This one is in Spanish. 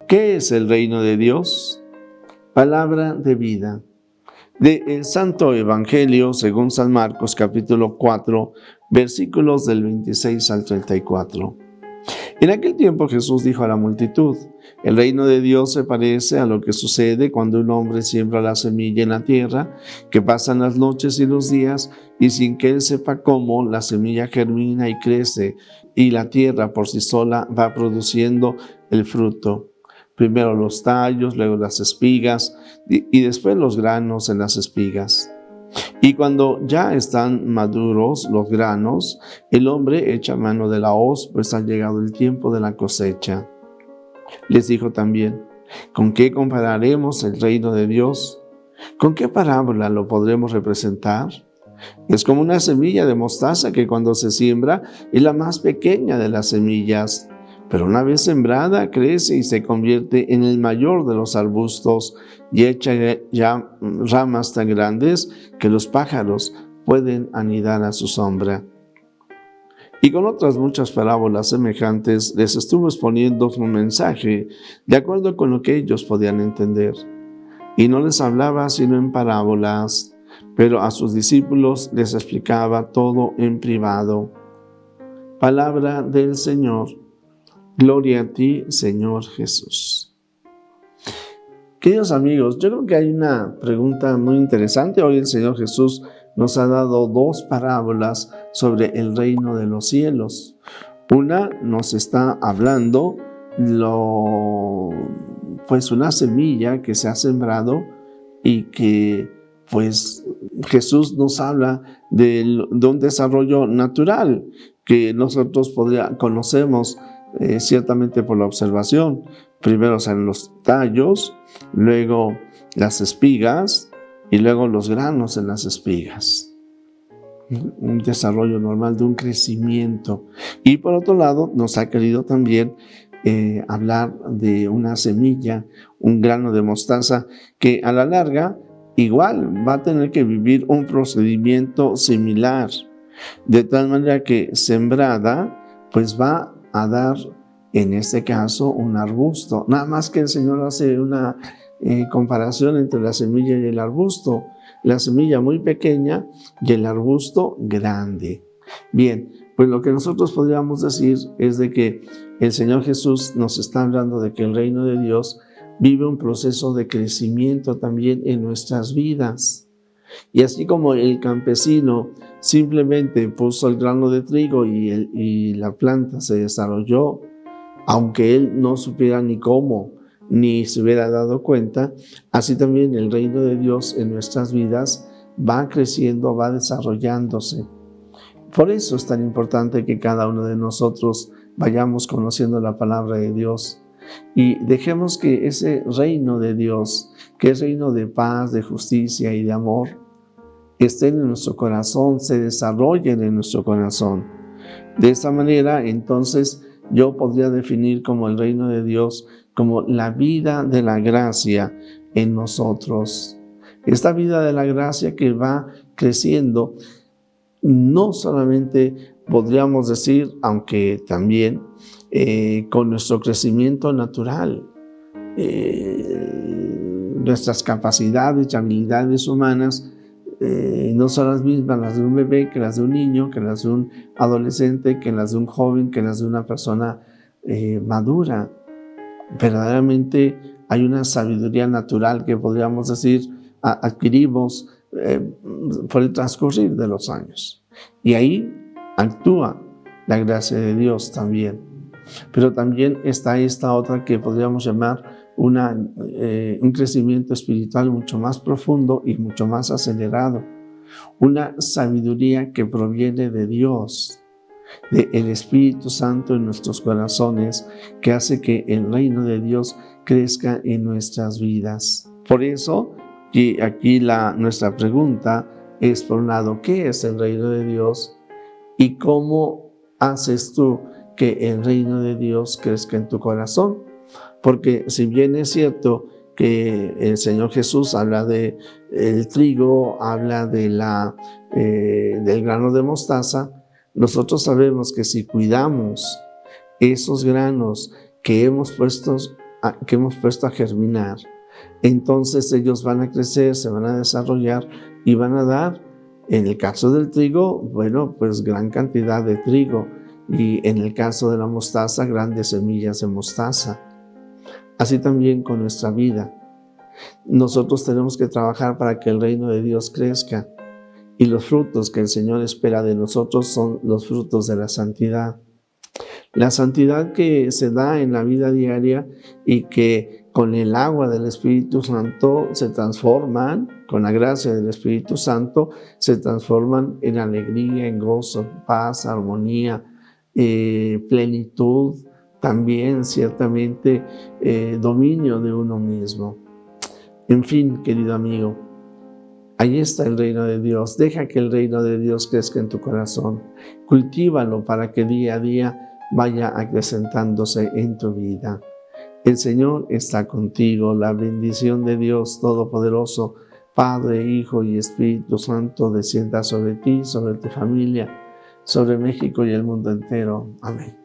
¿Qué es el reino de Dios? Palabra de vida. Del Santo Evangelio según San Marcos, capítulo 4, versículos del 26 al 34. En aquel tiempo Jesús dijo a la multitud: el reino de Dios se parece a lo que sucede cuando un hombre siembra la semilla en la tierra, que pasan las noches y los días, y sin que él sepa cómo, la semilla germina y crece, y la tierra por sí sola va produciendo el fruto. Primero los tallos, luego las espigas, y después los granos en las espigas. Y cuando ya están maduros los granos, el hombre echa mano de la hoz, pues ha llegado el tiempo de la cosecha. Les dijo también: ¿con qué compararemos el reino de Dios? ¿Con qué parábola lo podremos representar? Es como una semilla de mostaza que cuando se siembra es la más pequeña de las semillas, pero una vez sembrada crece y se convierte en el mayor de los arbustos y echa ya ramas tan grandes que los pájaros pueden anidar a su sombra. Y con otras muchas parábolas semejantes les estuvo exponiendo su mensaje de acuerdo con lo que ellos podían entender. Y no les hablaba sino en parábolas, pero a sus discípulos les explicaba todo en privado. Palabra del Señor. Gloria a ti, Señor Jesús. Queridos amigos, yo creo que hay una pregunta muy interesante. Hoy el Señor Jesús nos ha dado dos parábolas sobre el reino de los cielos. Una nos está hablando una semilla que se ha sembrado y que Jesús nos habla de un desarrollo natural que nosotros conocemos ciertamente por la observación. Primero salen los tallos, luego las espigas y luego los granos en las espigas. Un desarrollo normal de un crecimiento. Y por otro lado, nos ha querido también hablar de una semilla, un grano de mostaza, que a la larga igual va a tener que vivir un procedimiento similar, de tal manera que sembrada, pues va a dar, en este caso, un arbusto. Nada más que el Señor hace una comparación entre la semilla y el arbusto. La semilla muy pequeña y el arbusto grande. Bien, pues lo que nosotros podríamos decir es de que el Señor Jesús nos está hablando de que el reino de Dios vive un proceso de crecimiento también en nuestras vidas. Y así como el campesino simplemente puso el grano de trigo y la planta se desarrolló, aunque él no supiera ni cómo, ni se hubiera dado cuenta, así también el reino de Dios en nuestras vidas va creciendo, va desarrollándose. Por eso es tan importante que cada uno de nosotros vayamos conociendo la palabra de Dios y dejemos que ese reino de Dios, que es reino de paz, de justicia y de amor, estén en nuestro corazón, se desarrollen en nuestro corazón. De esta manera, entonces, yo podría definir como el reino de Dios como la vida de la gracia en nosotros. Esta vida de la gracia que va creciendo, no solamente podríamos decir, aunque también con nuestro crecimiento natural, nuestras capacidades y habilidades humanas no son las mismas las de un bebé que las de un niño, que las de un adolescente, que las de un joven, que las de una persona madura. Verdaderamente hay una sabiduría natural que podríamos decir adquirimos por el transcurrir de los años. Y ahí actúa la gracia de Dios también. Pero también está esta otra que podríamos llamar un crecimiento espiritual mucho más profundo y mucho más acelerado. Una sabiduría que proviene de Dios, del Espíritu Santo en nuestros corazones, que hace que el reino de Dios crezca en nuestras vidas. Por eso, y aquí nuestra pregunta es, por un lado, ¿qué es el reino de Dios? ¿Y cómo haces tú que el reino de Dios crezca en tu corazón? Porque si bien es cierto que el Señor Jesús habla del trigo, habla del grano de mostaza, nosotros sabemos que si cuidamos esos granos que hemos puesto que hemos puesto a germinar. Entonces ellos van a crecer, se van a desarrollar y van a dar, en el caso del trigo, bueno, pues gran cantidad de trigo, y en el caso de la mostaza, grandes semillas de mostaza. Así también con nuestra vida. Nosotros tenemos que trabajar para que el reino de Dios crezca, y los frutos que el Señor espera de nosotros son los frutos de la santidad. La santidad que se da en la vida diaria y que con el agua del Espíritu Santo se transforman, con la gracia del Espíritu Santo, se transforman en alegría, en gozo, paz, armonía, plenitud, también ciertamente dominio de uno mismo. En fin, querido amigo, ahí está el reino de Dios. Deja que el reino de Dios crezca en tu corazón. Cultívalo para que día a día vaya acrecentándose en tu vida. El Señor está contigo. La bendición de Dios Todopoderoso, Padre, Hijo y Espíritu Santo, descienda sobre ti, sobre tu familia, sobre México y el mundo entero. Amén.